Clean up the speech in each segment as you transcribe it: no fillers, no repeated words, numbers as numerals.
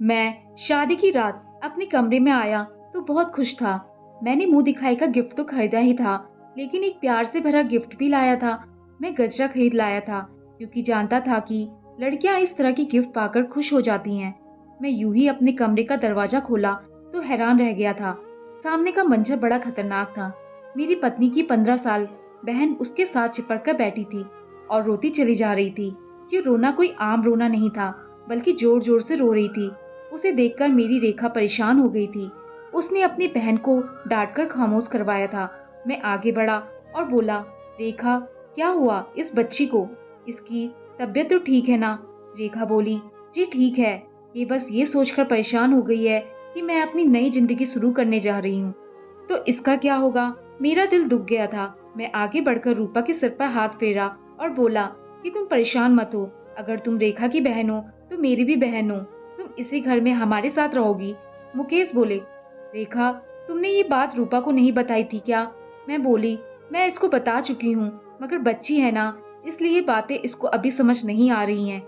मैं शादी की रात अपने कमरे में आया तो बहुत खुश था। मैंने मुंह दिखाई का गिफ्ट तो खरीदा ही था, लेकिन एक प्यार से भरा गिफ्ट भी लाया था। मैं गजरा खरीद लाया था क्योंकि जानता था कि लड़कियां इस तरह की गिफ्ट पाकर खुश हो जाती हैं। मैं यूं ही अपने कमरे का दरवाजा खोला तो हैरान रह गया था। सामने का मंजर बड़ा खतरनाक था। मेरी पत्नी की 15 साल बहन उसके साथ चिपक कर बैठी थी और रोती चली जा रही थी। ये रोना कोई आम रोना नहीं था, बल्कि जोर जोर से रो रही थी। उसे देखकर मेरी रेखा परेशान हो गई थी। उसने अपनी बहन को डांटकर खामोश करवाया था। मैं आगे बढ़ा और बोला, रेखा, क्या हुआ इस बच्ची को? इसकी तबीयत तो ठीक है ना? रेखा बोली, जी ठीक है। ये बस ये सोचकर परेशान हो गई है कि मैं अपनी नई जिंदगी शुरू करने जा रही हूँ। तो इसका क्या होगा? मेरा दिल दुख गया था। मैं आगे बढ़कर रूपा के सिर पर हाथ फेरा और बोला कि तुम परेशान मत हो। अगर तुम रेखा की बहन हो तो मेरी भी बहन हो। तुम इसी घर में हमारे साथ रहोगी। मुकेश बोले, रेखा, तुमने ये बात रूपा को नहीं बताई थी क्या? मैं बोली, मैं इसको बता चुकी हूँ, मगर बच्ची है ना, इसलिए ये बातें इसको अभी समझ नहीं आ रही हैं।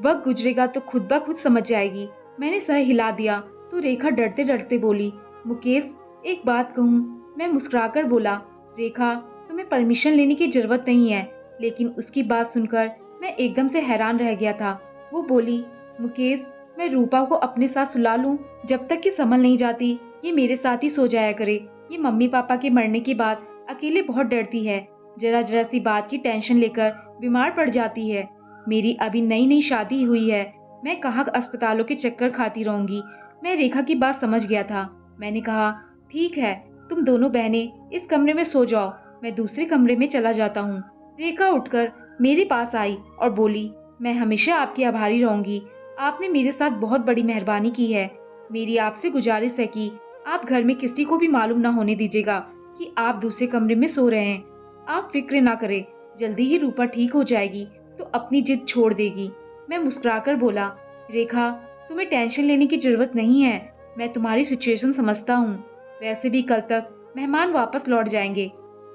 वक्त गुजरेगा तो खुद ब खुद समझ जाएगी। मैंने सर हिला दिया तो रेखा डरते डरते बोली, मुकेश, एक बात कहूँ? मैं मुस्कुराकर बोला, रेखा, तुम्हें परमिशन लेने की जरूरत नहीं है। लेकिन उसकी बात सुनकर मैं एकदम से हैरान रह गया था। वो बोली, मुकेश, मैं रूपा को अपने साथ सुला लूं? जब तक कि संभल नहीं जाती ये मेरे साथ ही सो जाया करे। ये मम्मी पापा के मरने के बाद अकेले बहुत डरती है। जरा जरा सी बात की टेंशन लेकर बीमार पड़ जाती है। मेरी अभी नई नई शादी हुई है। मैं कहाँ अस्पतालों के चक्कर खाती रहूंगी। मैं रेखा की बात समझ गया था। मैंने कहा, ठीक है, तुम दोनों बहनें इस कमरे में सो जाओ, मैं दूसरे कमरे में चला जाता हूँ। रेखा उठकर मेरे पास आई और बोली, मैं हमेशा आपकी आभारी रहूंगी। आपने मेरे साथ बहुत बड़ी मेहरबानी की है। मेरी आपसे गुजारिश है कि आप घर में किसी को भी मालूम ना होने दीजिएगा कि आप दूसरे कमरे में सो रहे हैं। आप फिक्र ना करें, जल्दी ही रूपा ठीक हो जाएगी तो अपनी जिद छोड़ देगी। मैं मुस्कुराकर बोला, रेखा, तुम्हें टेंशन लेने की जरूरत नहीं है। मैं तुम्हारी सिचुएशन समझता हूँ। वैसे भी कल तक मेहमान वापस लौट जाएंगे,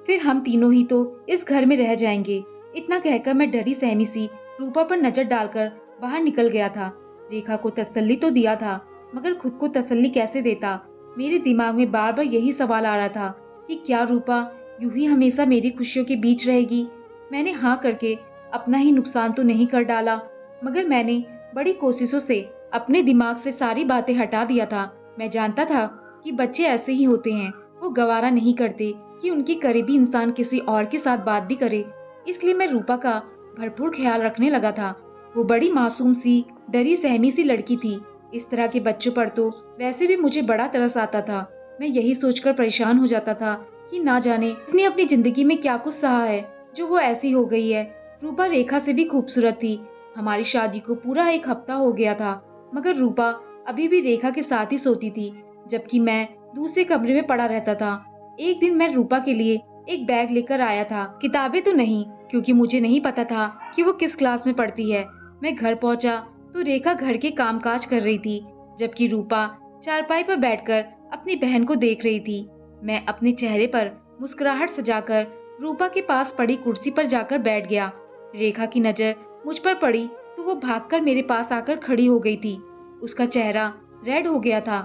फिर हम तीनों ही तो इस घर में रह जाएंगे। इतना कहकर मैं डरी सहमी सी रूपा पर नजर डालकर बाहर निकल गया था। रेखा को तसल्ली तो दिया था, मगर खुद को तसल्ली कैसे देता? मेरे दिमाग में बार बार यही सवाल आ रहा था कि क्या रूपा यूं ही हमेशा मेरी खुशियों के बीच रहेगी? मैंने हाँ करके अपना ही नुकसान तो नहीं कर डाला, मगर मैंने बड़ी कोशिशों से अपने दिमाग से सारी बातें हटा दिया था। मैं जानता था कि बच्चे ऐसे ही होते हैं, वो गवारा नहीं करते कि उनकी करीबी इंसान किसी और के साथ बात भी करे। इसलिए मैं रूपा का भरपूर ख्याल रखने लगा था। वो बड़ी मासूम सी, डरी सहमी सी लड़की थी। इस तरह के बच्चों पर तो वैसे भी मुझे बड़ा तरस आता था। मैं यही सोचकर परेशान हो जाता था कि ना जाने इसने अपनी जिंदगी में क्या कुछ सहा है जो वो ऐसी हो गई है। रूपा रेखा से भी खूबसूरत थी। हमारी शादी को पूरा एक हफ्ता हो गया था, मगर रूपा अभी भी रेखा के साथ ही सोती थी, जबकि मैं दूसरे कमरे में पड़ा रहता था। एक दिन मैं रूपा के लिए एक बैग लेकर आया था। किताबें तो नहीं, क्योंकि मुझे नहीं पता था कि वो किस क्लास में पढ़ती है। मैं घर पहुंचा तो रेखा घर के कामकाज कर रही थी, जबकि रूपा चारपाई पर बैठकर अपनी बहन को देख रही थी। मैं अपने चेहरे पर मुस्कुराहट सजाकर रूपा के पास पड़ी कुर्सी पर जाकर बैठ गया। रेखा की नजर मुझ पर पड़ी तो वो भागकर मेरे पास आकर खड़ी हो गई थी। उसका चेहरा रेड हो गया था।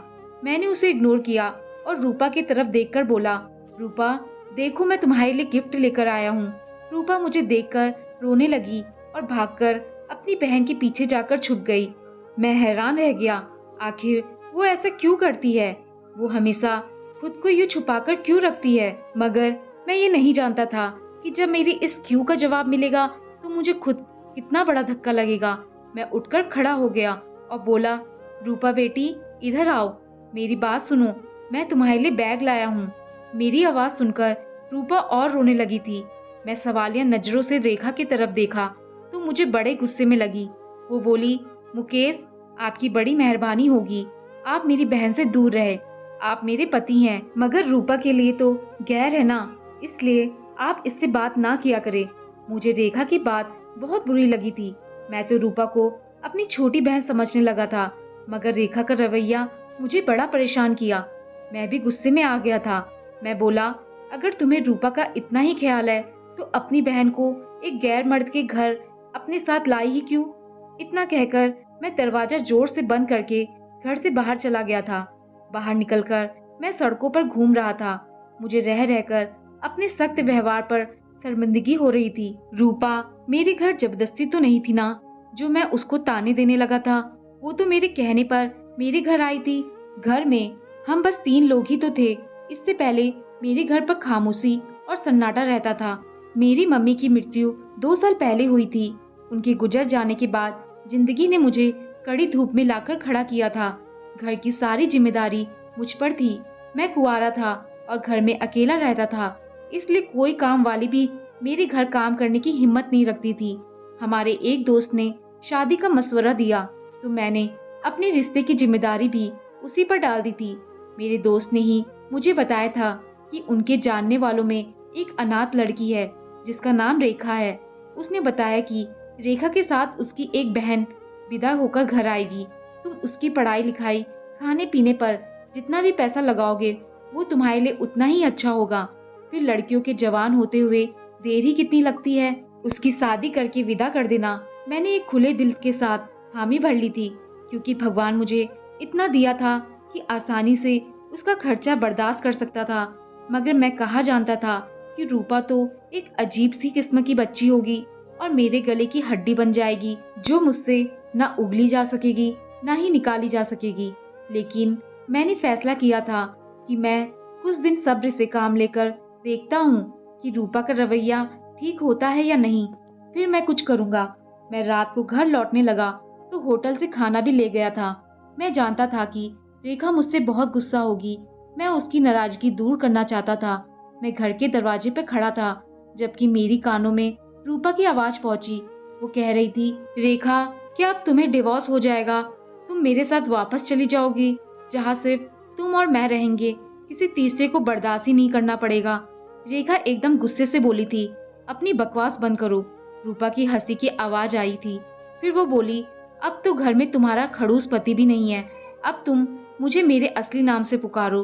मैंने उसे इग्नोर किया और रूपा की तरफ देखकर बोला, रूपा, देखो, मैं तुम्हारे लिए गिफ्ट लेकर आया हूँ। रूपा मुझे देखकर रोने लगी और भागकर अपनी बहन के पीछे जाकर छुप गई। मैं हैरान रह गया, आखिर वो ऐसा क्यों करती है? वो हमेशा खुद को यूं छुपाकर क्यों रखती है? मगर मैं ये नहीं जानता था कि जब मेरी इस क्यों का जवाब मिलेगा तो मुझे खुद कितना बड़ा धक्का लगेगा। मैं उठकर खड़ा हो गया और बोला, रूपा बेटी, इधर आओ, मेरी बात सुनो, मैं तुम्हारे लिए बैग लाया हूँ। मेरी आवाज सुनकर रूपा और रोने लगी थी। मैं सवालिया नजरों से रेखा की तरफ देखा तो मुझे बड़े गुस्से में लगी। वो बोली, मुकेश, आपकी बड़ी मेहरबानी होगी, आप मेरी बहन से दूर रहे। आप मेरे पति हैं, मगर रूपा के लिए तो गैर है ना, इसलिए आप इससे बात ना किया करें। मुझे रेखा की बात बहुत बुरी लगी थी। मैं तो रूपा को अपनी छोटी बहन समझने लगा था, मगर रेखा का रवैया मुझे बड़ा परेशान किया। मैं भी गुस्से में आ गया था। मैं बोला, अगर तुम्हें रूपा का इतना ही ख्याल है तो अपनी बहन को एक गैर मर्द के घर अपने साथ लाई ही क्यों? इतना कहकर मैं दरवाजा जोर से बंद करके घर से बाहर चला गया था। बाहर निकलकर मैं सड़कों पर घूम रहा था। मुझे रह रहकर अपने सख्त व्यवहार पर शर्मिंदगी हो रही थी। रूपा मेरे घर जबरदस्ती तो नहीं थी ना, जो मैं उसको ताने देने लगा था। वो तो मेरे कहने पर मेरे घर आई थी। घर में हम बस 3 लोग ही तो थे। इससे पहले मेरे घर पर खामोशी और सन्नाटा रहता था। मेरी मम्मी की मृत्यु 2 साल पहले हुई थी। उनके गुजर जाने के बाद जिंदगी ने मुझे कड़ी धूप में लाकर खड़ा किया था। घर की सारी जिम्मेदारी मुझ पर थी। मैं कुंवारा था और घर में अकेला रहता था, इसलिए कोई काम वाली भी मेरे घर काम करने की हिम्मत नहीं रखती थी। हमारे एक दोस्त ने शादी का मशवरा दिया तो मैंने अपने रिश्ते की जिम्मेदारी भी उसी पर डाल दी थी। मेरे दोस्त ने ही मुझे बताया था कि उनके जानने वालों में एक अनाथ लड़की है जिसका नाम रेखा है। उसने बताया कि रेखा के साथ उसकी एक बहन विदा होकर घर आएगी। तुम उसकी पढ़ाई लिखाई खाने पीने पर जितना भी पैसा लगाओगे वो तुम्हारे लिए उतना ही अच्छा होगा। फिर लड़कियों के जवान होते हुए देर ही कितनी लगती है, उसकी शादी करके विदा कर देना। मैंने एक खुले दिल के साथ हामी भर ली थी, क्योंकि भगवान मुझे इतना दिया था कि आसानी से उसका खर्चा बर्दाश्त कर सकता था। मगर मैं कहाँ जानता था कि रूपा तो एक अजीब सी किस्म की बच्ची होगी और मेरे गले की हड्डी बन जाएगी, जो मुझसे न उगली जा सकेगी न ही निकाली जा सकेगी। लेकिन मैंने फैसला किया था कि मैं कुछ दिन सब्र से काम लेकर देखता हूँ कि रूपा का रवैया ठीक होता है या नहीं, फिर मैं कुछ करूँगा। मैं रात को घर लौटने लगा तो होटल से खाना भी ले गया था। मैं जानता था कि रेखा मुझसे बहुत गुस्सा होगी। मैं उसकी नाराजगी दूर करना चाहता था। मैं घर के दरवाजे पर खड़ा था, जबकि मेरी कानों में रूपा की आवाज पहुंची। वो कह रही थी, रेखा, क्या अब तुम्हें डिवोर्स हो जाएगा? तुम मेरे साथ वापस चली जाओगी, जहाँ सिर्फ तुम और मैं रहेंगे। किसी तीसरे को बर्दाश्त ही नहीं करना पड़ेगा। रेखा एकदम गुस्से से बोली थी, अपनी बकवास बंद करो। रूपा की हंसी की आवाज आई थी। फिर वो बोली, अब तो घर में तुम्हारा खड़ूस पति भी नहीं है। अब तुम मुझे मेरे असली नाम से पुकारो।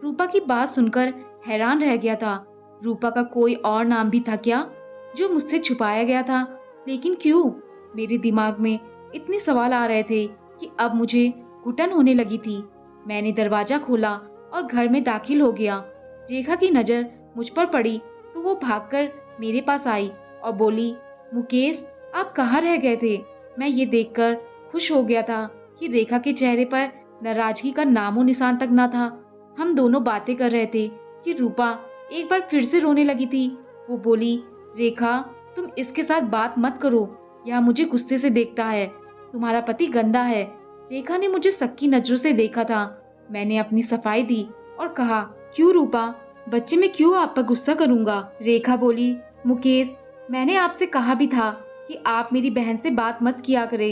रूपा की बात सुनकर हैरान रह गया था। रूपा का कोई और नाम भी था क्या, जो मुझसे छुपाया गया था? लेकिन क्यों? मेरे दिमाग में इतने सवाल आ रहे थे कि अब मुझे घुटन होने लगी थी। मैंने दरवाजा खोला और घर में दाखिल हो गया। रेखा की नजर मुझ पर पड़ी तो वो भागकर मेरे पास आई और बोली, मुकेश, आप कहाँ रह गए थे? मैं ये देखकर खुश हो गया था कि रेखा के चेहरे पर नाराजगी का नामो निशान तक न था। हम दोनों बातें कर रहे थे कि रूपा एक बार फिर से रोने लगी थी। वो बोली, रेखा, तुम इसके साथ बात मत करो, यह मुझे गुस्से से देखता है। तुम्हारा पति गंदा है। रेखा ने मुझे शक नजरों से देखा था। मैंने अपनी सफाई दी और कहा, क्यों रूपा, बच्चे, मैं क्यों आप पर गुस्सा करूंगा? रेखा बोली, मुकेश, मैंने आपसे कहा भी था कि आप मेरी बहन से बात मत किया करे।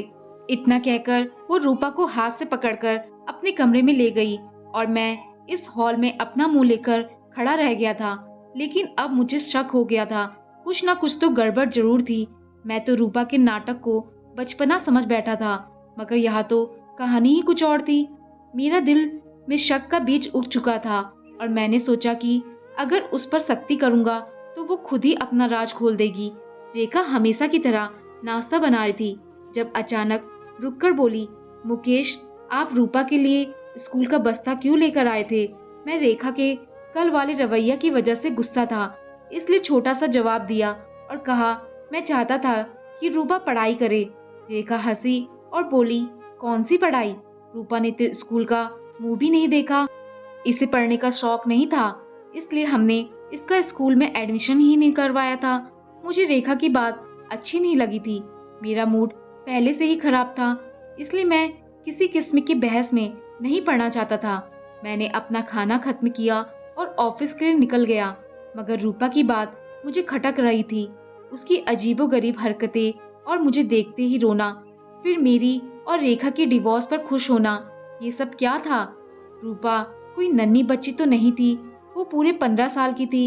इतना कहकर वो रूपा को हाथ से पकड़कर अपने कमरे में ले गई और मैं इस हॉल में अपना मुंह लेकर खड़ा रह गया था। लेकिन अब मुझे शक हो गया था, कुछ ना कुछ तो गड़बड़ जरूर थी। मैं तो रूपा के नाटक को बचपना समझ बैठा था, मगर यहाँ तो कहानी ही कुछ और थी। मेरा दिल में शक का बीज उग चुका था और मैंने सोचा कि अगर उस पर सख्ती करूंगा तो वो खुद ही अपना राज खोल देगी। रेखा हमेशा की तरह नाश्ता बना रही थी जब अचानक रुककर बोली, मुकेश, आप रूपा के लिए स्कूल का बस्ता क्यों लेकर आए थे? मैं रेखा के कल वाले रवैया की वजह से गुस्सा था, इसलिए छोटा सा जवाब दिया और कहा, मैं चाहता था कि रूपा पढ़ाई करे। रेखा हंसी और बोली, कौन सी पढ़ाई? रूपा ने तो स्कूल का मुंह भी नहीं देखा। इसे पढ़ने का शौक नहीं था, इसलिए हमने इसका स्कूल में एडमिशन ही नहीं करवाया था। मुझे रेखा की बात अच्छी नहीं लगी थी। मेरा मूड पहले से ही खराब था, इसलिए मैं किसी किस्म की बहस में नहीं पड़ना चाहता था। मैंने अपना खाना खत्म किया और ऑफिस के लिए निकल गया, मगर रूपा की बात मुझे खटक रही थी। उसकी अजीबोगरीब हरकतें और मुझे देखते ही रोना, फिर मेरी और रेखा के डिवोर्स पर खुश होना, ये सब क्या था? रूपा कोई नन्ही बच्ची तो नहीं थी, वो पूरे 15 साल की थी।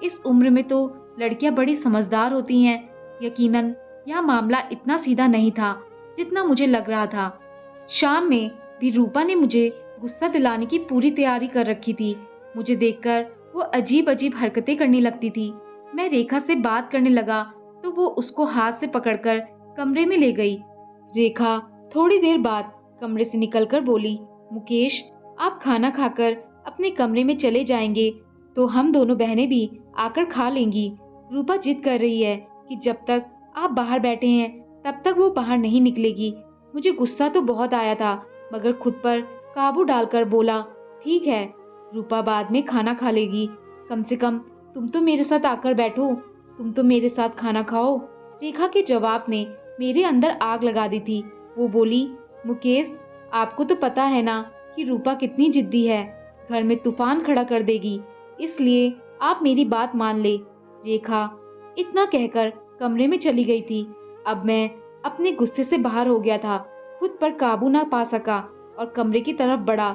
इस उम्र में तो लड़कियां बड़ी समझदार होती हैं। यकीनन यह मामला इतना सीधा नहीं था जितना मुझे लग रहा था। शाम में भी रूपा ने मुझे गुस्सा दिलाने की पूरी तैयारी कर रखी थी। मुझे देखकर वो अजीब अजीब हरकतें करने लगती थी। मैं रेखा से बात करने लगा तो वो उसको हाथ से पकड़कर कमरे में ले गई। रेखा थोड़ी देर बाद कमरे से निकलकर बोली, मुकेश, आप खाना खाकर अपने कमरे में चले जाएंगे तो हम दोनों बहनें भी आकर खा लेंगी। रूपा जिद कर रही है कि जब तक आप बाहर बैठे हैं तब तक वो बाहर नहीं निकलेगी। मुझे गुस्सा तो बहुत आया था, मगर खुद पर काबू डालकर बोला, ठीक है रूपा, बाद में खाना खा लेगी, कम से कम तुम तो मेरे साथ आकर बैठो, तुम तो मेरे साथ खाना खाओ। रेखा के जवाब ने मेरे अंदर आग लगा दी थी। वो बोली, मुकेश, आपको तो पता है ना कि रूपा कितनी जिद्दी है, घर में तूफान खड़ा कर देगी, इसलिए आप मेरी बात मान ले। रेखा इतना कहकर कमरे में चली गई थी। अब मैं अपने गुस्से से बाहर हो गया था, खुद पर काबू ना पा सका और कमरे की तरफ बढ़ा।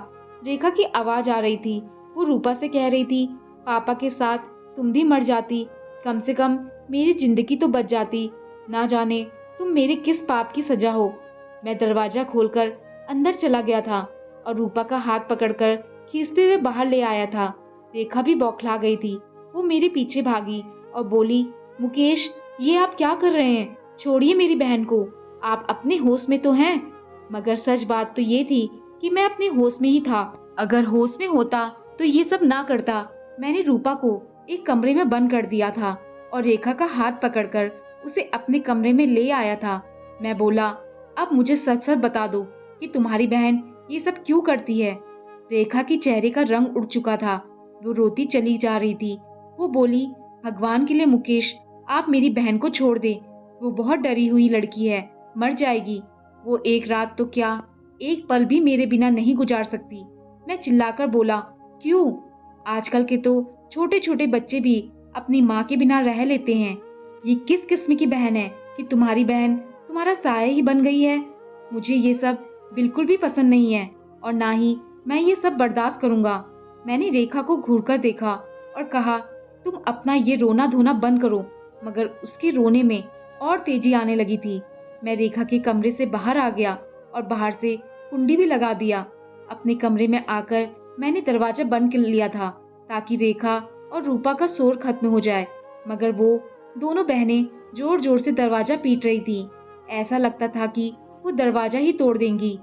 रेखा की आवाज आ रही थी। वो रूपा से कह रही थी, पापा के साथ तुम भी मर जाती, कम से कम मेरी जिंदगी तो बच जाती। ना जाने तुम मेरे किस पाप की सजा हो। मैं दरवाजा खोलकर अंदर चला गया था और रूपा का हाथ पकड़कर खींचते हुए बाहर ले आया था। रेखा भी बौखला गई थी। वो मेरे पीछे भागी और बोली, मुकेश, ये आप क्या कर रहे हैं? छोड़िए मेरी बहन को, आप अपने होश में तो हैं। मगर सच बात तो ये थी कि मैं अपने होश में ही था। अगर होश में होता तो ये सब ना करता। मैंने रूपा को एक कमरे में बंद कर दिया था और रेखा का हाथ पकड़कर उसे अपने कमरे में ले आया था। मैं बोला, अब मुझे सच सच बता दो कि तुम्हारी बहन ये सब क्यों करती है। रेखा के चेहरे का रंग उड़ चुका था। वो रोती चली जा रही थी। वो बोली, भगवान के लिए मुकेश, आप मेरी बहन को छोड़ दे। वो बहुत डरी हुई लड़की है, मर जाएगी। वो एक रात तो क्या, एक पल भी मेरे बिना नहीं गुजार सकती। मैं चिल्लाकर बोला, क्यों? आजकल के तो छोटे छोटे बच्चे भी अपनी माँ के बिना रह लेते हैं। ये किस किस्म की बहन है कि तुम्हारी बहन तुम्हारा साया ही बन गई है? मुझे ये सब बिल्कुल भी पसंद नहीं है और ना ही मैं ये सब बर्दाश्त करूंगा। मैंने रेखा को घूरकर देखा और कहा, तुम अपना ये रोना धोना बंद करो। मगर उसके रोने में और तेजी आने लगी थी। मैं रेखा के कमरे से बाहर आ गया और बाहर से कुंडी भी लगा दिया। अपने कमरे में आकर मैंने दरवाजा बंद कर लिया था ताकि रेखा और रूपा का शोर खत्म हो जाए। मगर वो दोनों बहनें जोर जोर से दरवाजा पीट रही थी। ऐसा लगता था कि वो दरवाजा ही तोड़ देंगी।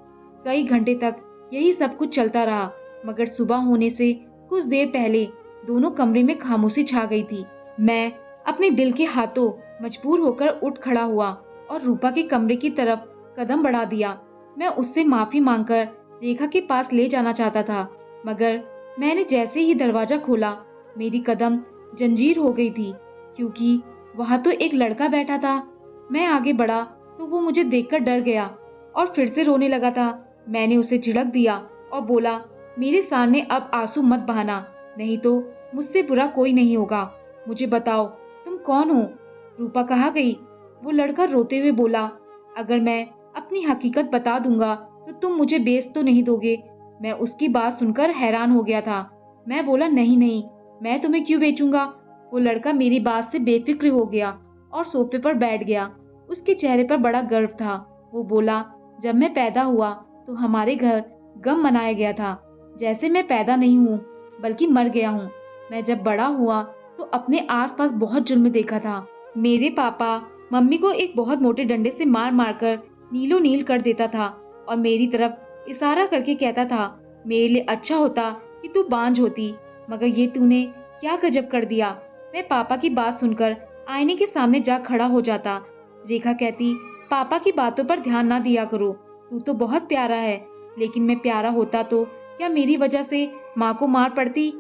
कई घंटे तक यही सब कुछ चलता रहा, मगर सुबह होने से कुछ देर पहले दोनों कमरे में खामोशी छा गई थी। मैं अपने दिल के हाथों मजबूर होकर उठ खड़ा हुआ और रूपा के कमरे की तरफ कदम बढ़ा दिया। मैं उससे माफी मांगकर रेखा के पास ले जाना चाहता था, मगर मैंने जैसे ही दरवाजा खोला मेरी कदम जंजीर हो गई थी, क्योंकि वहां तो एक लड़का बैठा था। मैं आगे बढ़ा तो वो मुझे देखकर डर गया और फिर से रोने लगा था। मैंने उसे झिड़क दिया और बोला, मेरे सामने अब आंसू मत बहाना, नहीं तो मुझसे बुरा कोई नहीं होगा। मुझे बताओ, तुम कौन हो? रूपा कहाँ गई? वो लड़का रोते हुए बोला, अगर मैं अपनी हकीकत बता दूंगा तो तुम मुझे बेच तो नहीं दोगे? मैं उसकी बात सुनकर हैरान हो गया था। मैं बोला, नहीं नहीं, मैं तुम्हें क्यों बेचूंगा। वो लड़का मेरी बात से बेफिक्र हो गया और सोफे पर बैठ गया। उसके चेहरे पर बड़ा गर्व था। वो बोला, जब मैं पैदा हुआ तो हमारे घर गम मनाया गया था, जैसे मैं पैदा नहीं हूँ बल्कि मर गया हूँ। मैं जब बड़ा हुआ तो अपने आसपास बहुत जुल्म देखा था। मेरे पापा मम्मी को एक बहुत मोटे डंडे से मार मारकर नीलो नील कर देता था और मेरी तरफ इशारा करके कहता था, मेरे लिए अच्छा होता कि तू बांझ होती, मगर ये तूने क्या गजब कर दिया। मैं पापा की बात सुनकर आईने के सामने जा खड़ा हो जाता। रेखा कहती, पापा की बातों पर ध्यान ना दिया करो, तू तो बहुत प्यारा है, लेकिन मैं प्यारा होता तो क्या मेरी वजह से माँ को मार पड़ती?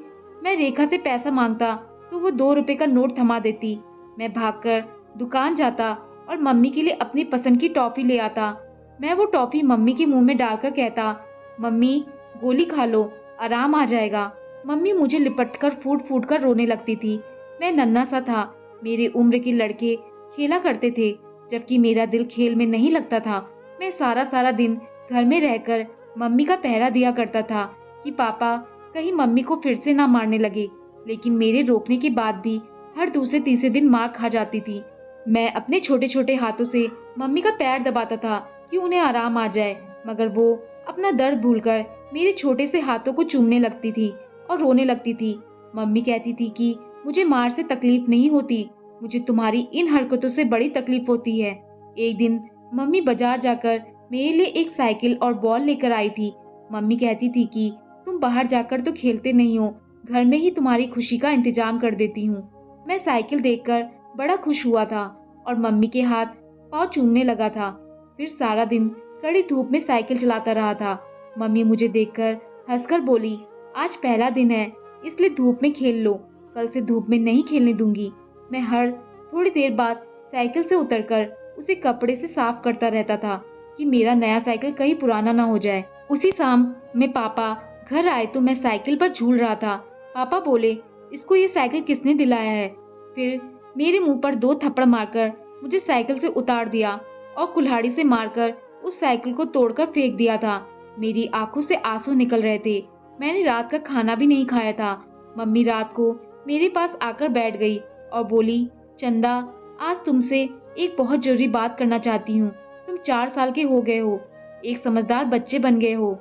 मैं रेखा से पैसा मांगता तो वो 2 रुपए का नोट थमा देती। मैं भागकर दुकान जाता और मम्मी के लिए अपनी पसंद की टॉफी ले आता। मैं वो टॉफी मम्मी के मुंह में डालकर कहता, मम्मी गोली खा लो, आराम आ जाएगा। मम्मी मुझे लिपटकर फूट फूट कर रोने लगती थी। मैं नन्हा सा था। मेरे उम्र के लड़के खेला करते थे, जबकि मेरा दिल खेल में नहीं लगता था। मैं सारा सारा दिन घर में रहकर मम्मी का पहरा दिया करता था कि पापा कहीं मम्मी को फिर से ना मारने लगे, लेकिन मेरे रोकने के बाद भी हर दूसरे तीसरे दिन मार खा जाती थी। मैं अपने छोटे छोटे हाथों से मम्मी का पैर दबाता था कि उन्हें आराम आ जाए, मगर वो अपना दर्द भूलकर मेरे छोटे से हाथों को चूमने लगती थी और रोने लगती थी। मम्मी कहती थी कि मुझे मार से तकलीफ नहीं होती, मुझे तुम्हारी इन हरकतों से बड़ी तकलीफ होती है। एक दिन मम्मी बाजार जाकर मेरे लिए एक साइकिल और बॉल लेकर आई थी। मम्मी कहती थी कि तुम बाहर जाकर तो खेलते नहीं हो, घर में ही तुम्हारी खुशी का इंतजाम कर देती हूँ। मैं साइकिल देखकर बड़ा खुश हुआ था और मम्मी के हाथ पाँव चूमने लगा था। फिर सारा दिन कड़ी धूप में साइकिल चलाता रहा था। मम्मी मुझे देखकर हंसकर बोली, आज पहला दिन है इसलिए धूप में खेल लो, कल से धूप में नहीं खेलने दूंगी। मैं हर थोड़ी देर बाद साइकिल से उतरकर उसे कपड़े से साफ करता रहता था कि मेरा नया साइकिल कहीं पुराना ना हो जाए। उसी शाम में पापा घर आए तो मैं साइकिल पर झूल रहा था। पापा बोले, इसको ये साइकिल किसने दिलाया है? फिर मेरे मुंह पर 2 थप्पड़ मारकर मुझे साइकिल से उतार दिया और कुल्हाड़ी से मारकर उस साइकिल को तोड़कर फेंक दिया था। मेरी आंखों से आंसू निकल रहे थे। मैंने रात का खाना भी नहीं खाया था। मम्मी रात को मेरे पास आकर बैठ गई और बोली, चंदा, आज तुमसे एक बहुत जरूरी बात करना चाहती हूँ। तुम 4 साल के हो गए हो, एक समझदार बच्चे बन गए हो।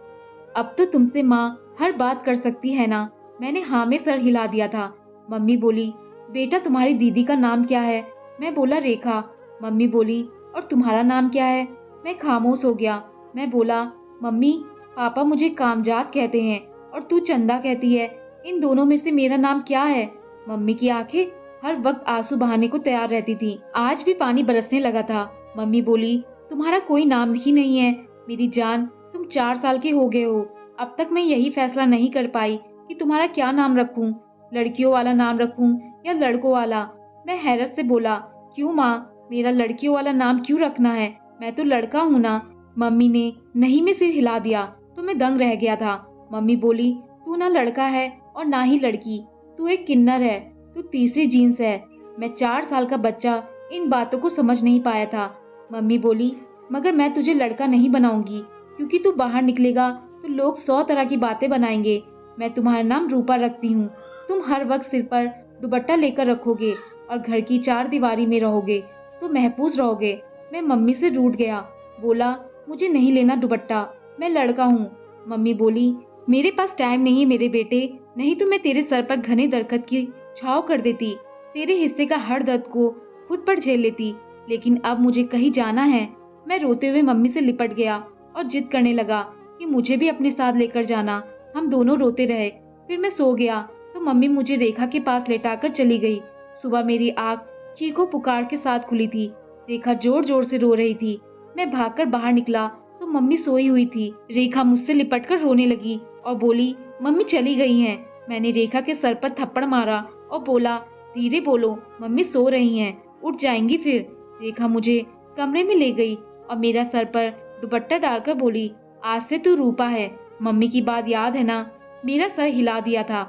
अब तो तुमसे माँ हर बात कर सकती है ना? मैंने हाँ में सर हिला दिया था। मम्मी बोली, बेटा तुम्हारी दीदी का नाम क्या है? मैं बोला, रेखा। मम्मी बोली, और तुम्हारा नाम क्या है? मैं खामोश हो गया। मैं बोला, मम्मी, पापा मुझे कामजात कहते हैं और तू चंदा कहती है, इन दोनों में से मेरा नाम क्या है? मम्मी की आंखें हर वक्त आंसू बहाने को तैयार रहती थी। आज भी पानी बरसने लगा था। मम्मी बोली, तुम्हारा कोई नाम ही नहीं है मेरी जान, तुम 4 साल के हो गए हो। अब तक मैं यही फैसला नहीं कर पाई कि तुम्हारा क्या नाम रखूं, लड़कियों वाला नाम रखूं या लड़कों वाला। मैं हैरत से बोला, क्यों माँ, मेरा लड़कियों वाला नाम क्यों रखना है? मैं तो लड़का हूँ ना। मम्मी ने नहीं में सिर हिला दिया तो मैं दंग रह गया था। मम्मी बोली, तू ना लड़का है और ना ही लड़की, तू एक किन्नर है, तू तीसरी जीन्स है। मैं 4 साल का बच्चा इन बातों को समझ नहीं पाया था। मम्मी बोली, मगर मैं तुझे लड़का नहीं बनाऊंगी, क्योंकि तू बाहर निकलेगा तो लोग 100 तरह की बातें बनाएंगे। मैं तुम्हारा नाम रूपा रखती हूँ। तुम हर वक्त सिर पर दुपट्टा लेकर रखोगे और घर की 4 दीवारी में रहोगे तो महफूज रहोगे। मैं मम्मी से रूठ गया, बोला, मुझे नहीं लेना दुपट्टा, मैं लड़का हूँ। मम्मी बोली, मेरे पास टाइम नहीं है मेरे बेटे, नहीं तो मैं तेरे सर पर घने दरख्त की छाव कर देती, तेरे हिस्से का हर दर्द को खुद पर झेल लेती, लेकिन अब मुझे कहीं जाना है। मैं रोते हुए मम्मी से लिपट गया और जिद करने लगा कि मुझे भी अपने साथ लेकर जाना। हम दोनों रोते रहे। फिर मैं सो गया तो मम्मी मुझे रेखा के पास लेटाकर चली गई। सुबह मेरी आँख चीखों पुकार के साथ खुली थी। रेखा जोर जोर से रो रही थी। मैं भागकर बाहर निकला तो मम्मी सोई हुई थी। रेखा मुझसे लिपटकर रोने लगी और बोली, मम्मी चली गई हैं। मैंने रेखा के सर पर थप्पड़ मारा और बोला, धीरे बोलो, मम्मी सो रही हैं, उठ जाएंगी फिर। रेखा मुझे कमरे में ले गई और मेरा सर पर दुपट्टा डालकर बोली, आज से तू रूपा है। मम्मी की बात याद है ना? मेरा सर हिला दिया था।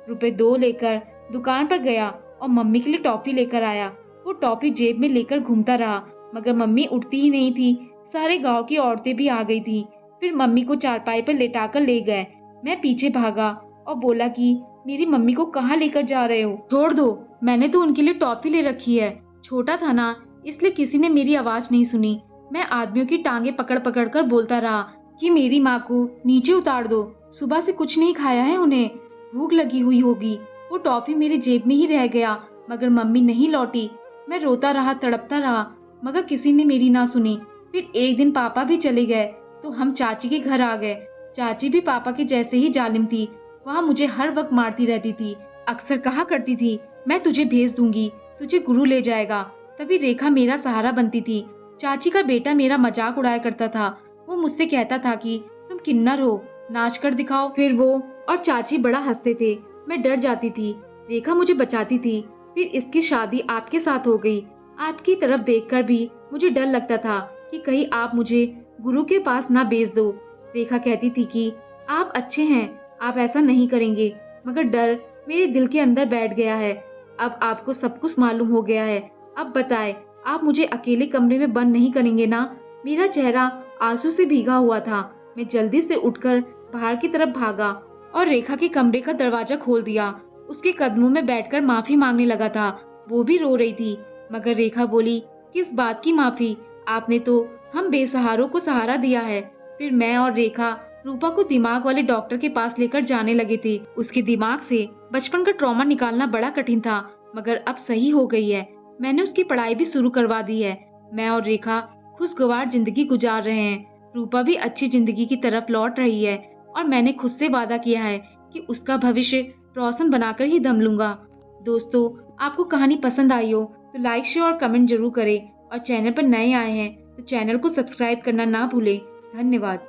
रुपए 2 लेकर दुकान पर गया और मम्मी के लिए टॉफी लेकर आया। वो टॉफी जेब में लेकर घूमता रहा, मगर मम्मी उठती ही नहीं थी। सारे गांव की औरतें भी आ गई थी। फिर मम्मी को चारपाई पर लेटाकर ले गए। मैं पीछे भागा और बोला कि मेरी मम्मी को कहाँ लेकर जा रहे हो? छोड़ दो, मैंने तो उनके लिए टॉफी ले रखी है। छोटा था ना, इसलिए किसी ने मेरी आवाज नहीं सुनी। मैं आदमियों की टांगे पकड़ पकड़ कर बोलता रहा कि मेरी माँ को नीचे उतार दो, सुबह से कुछ नहीं खाया है, उन्हें भूख लगी हुई होगी। वो टॉफी मेरी जेब में ही रह गया, मगर मम्मी नहीं लौटी। मैं रोता रहा, तड़पता रहा, मगर किसी ने मेरी ना सुनी। फिर एक दिन पापा भी चले गए तो हम चाची के घर आ गए। चाची भी पापा के जैसे ही जालिम थी। वहाँ मुझे हर वक्त मारती रहती थी। अक्सर कहा करती थी, मैं तुझे भेज दूंगी, तुझे गुरु ले जाएगा। तभी रेखा मेरा सहारा बनती थी। चाची का बेटा मेरा मजाक उड़ाया करता था। वो मुझसे कहता था कि तुम किन्नर हो, नाच कर दिखाओ। फिर वो और चाची बड़ा हंसते थे। मैं डर जाती थी। रेखा मुझे बचाती थी। फिर इसकी शादी आपके साथ हो गई। आपकी तरफ देखकर भी मुझे डर लगता था कि कहीं आप मुझे गुरु के पास ना भेज दो। रेखा कहती थी कि आप अच्छे हैं, आप ऐसा नहीं करेंगे, मगर डर मेरे दिल के अंदर बैठ गया है। अब आपको सब कुछ मालूम हो गया है। अब बताएं, आप मुझे अकेले कमरे में बंद नहीं करेंगे ना? मेरा चेहरा आंसू से भीगा हुआ था। मैं जल्दी से उठकर बाहर की तरफ भागा और रेखा के कमरे का दरवाजा खोल दिया। उसके कदमों में बैठकर माफी मांगने लगा था। वो भी रो रही थी, मगर रेखा बोली, किस बात की माफी? आपने तो हम बेसहारों को सहारा दिया है। फिर मैं और रेखा रूपा को दिमाग वाले डॉक्टर के पास लेकर जाने लगे थे। उसके दिमाग से बचपन का ट्रॉमा निकालना बड़ा कठिन था, मगर अब सही हो गई है। मैंने उसकी पढ़ाई भी शुरू करवा दी है। मैं और रेखा खुशगवार जिंदगी गुजार रहे हैं। रूपा भी अच्छी जिंदगी की तरफ लौट रही है। और मैंने खुद से वादा किया है कि उसका भविष्य रोशन बनाकर ही दम लूंगा। दोस्तों, आपको कहानी पसंद आई हो तो लाइक, शेयर और कमेंट जरूर करें और चैनल पर नए आए हैं तो चैनल को सब्सक्राइब करना ना भूलें। धन्यवाद।